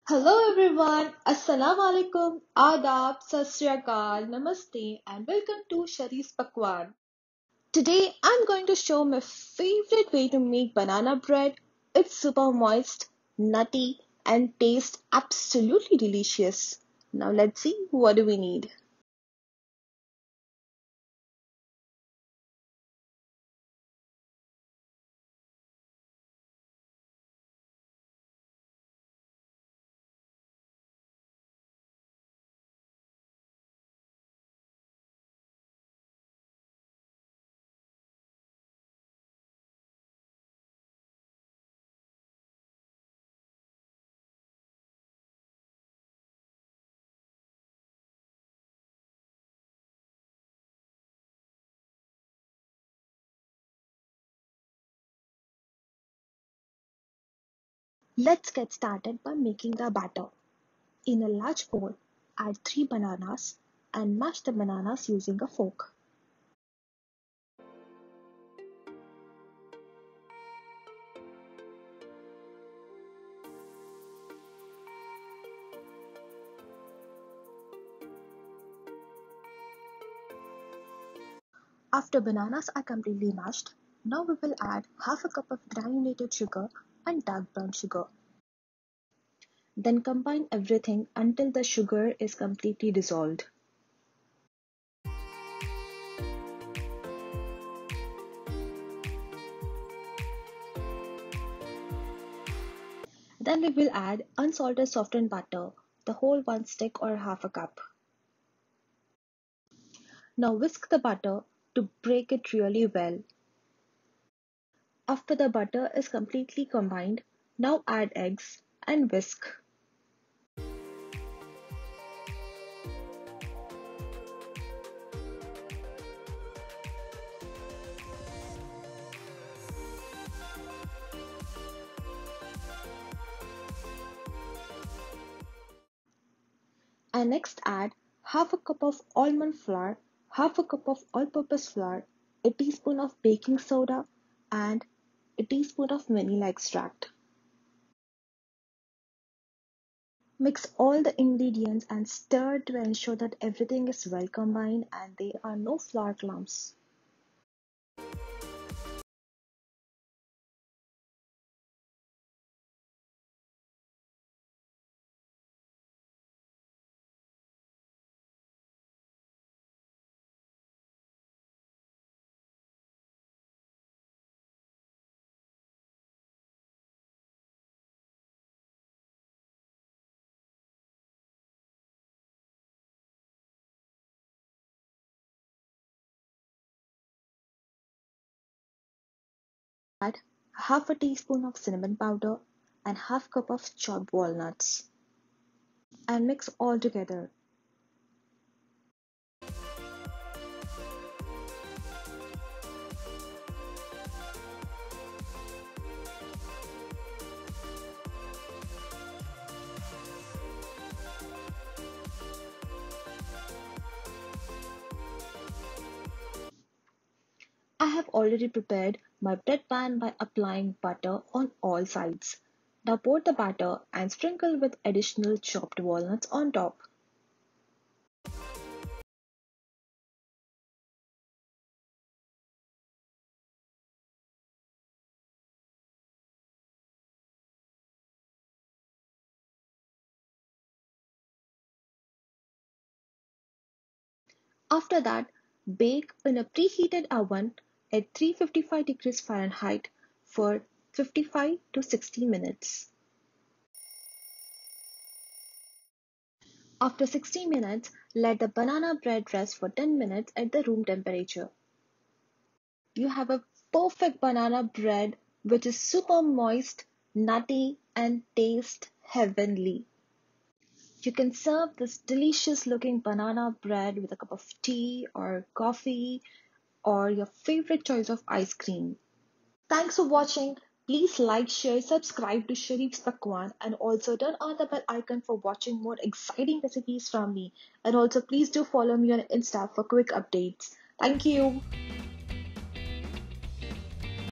Hello everyone, Assalamu alaikum, Adab, Sat Sri Akal, Namaste and welcome to Shariffspakwan. Today I'm going to show my favorite way to make banana bread. It's super moist, nutty and tastes absolutely delicious. Now let's see what do we need. Let's get started by making the batter. In a large bowl, add 3 bananas and mash the bananas using a fork. After bananas are completely mashed, now we will add half a cup of granulated sugar and dark brown sugar. Then combine everything until the sugar is completely dissolved. Then we will add unsalted softened butter, the whole 1 stick or half a cup. Now whisk the butter to break it really well. After the butter is completely combined, now add eggs and whisk. And next add half a cup of almond flour, half a cup of all-purpose flour, a teaspoon of baking soda, and a teaspoon of vanilla extract. Mix all the ingredients and stir to ensure that everything is well combined and there are no flour clumps. Add half a teaspoon of cinnamon powder and half cup of chopped walnuts and mix all together. I have already prepared my bread pan by applying butter on all sides. Now pour the batter and sprinkle with additional chopped walnuts on top. After that, bake in a preheated oven at 355 degrees Fahrenheit for 55 to 60 minutes. After 60 minutes, let the banana bread rest for 10 minutes at the room temperature. You have a perfect banana bread which is super moist, nutty, and tastes heavenly. You can serve this delicious looking banana bread with a cup of tea or coffee or your favorite choice of ice cream. Thanks for watching. Please like, share, subscribe to Shariffspakwan and also turn on the bell icon for watching more exciting recipes from me. And also please do follow me on Insta for quick updates. Thank you.